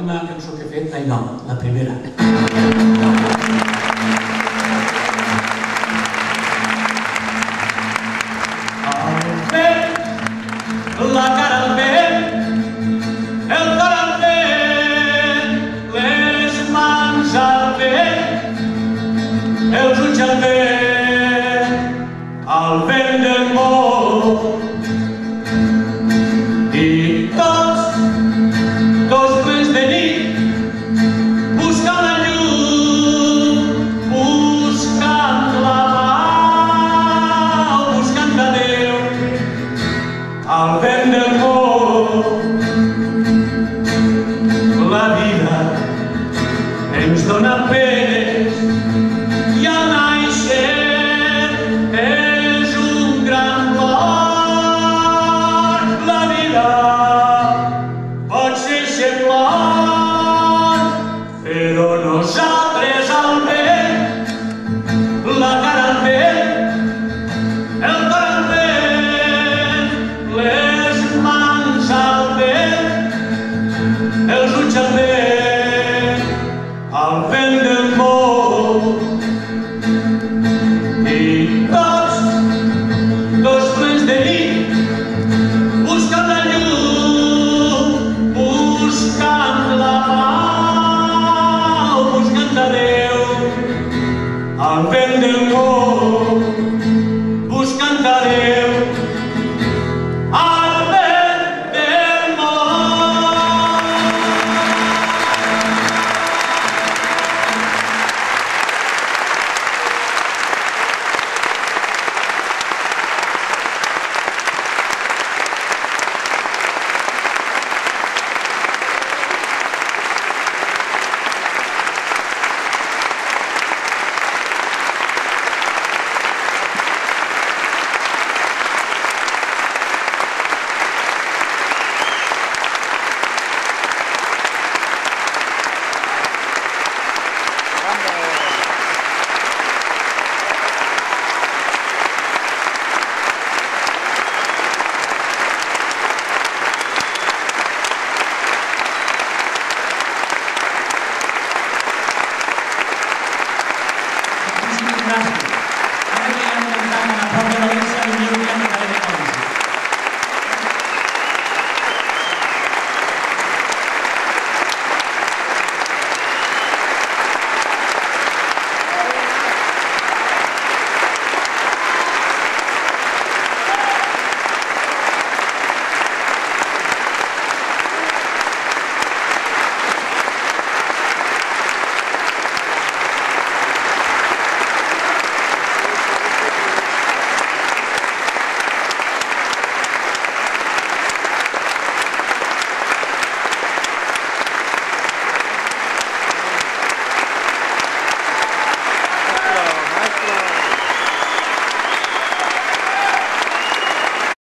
l'última cançó que he fet, ai no, la primera. El vent, la cara al vent, el cor al vent, les mans al vent, els ulls al vent del món. I tots plens de nit, buscant la llum, buscant la pau, buscant a Déu, al vent del món. La vida ens dona penes i al naixer és un gran plor. La vida pot ser semblant, però nosaltres al vent, la cara al vent, el cor al vent, les mans al vent, els ulls al vent del món. I tots plens de nit, buscant la llum, buscant la pau, buscant a Déu, al vent del món.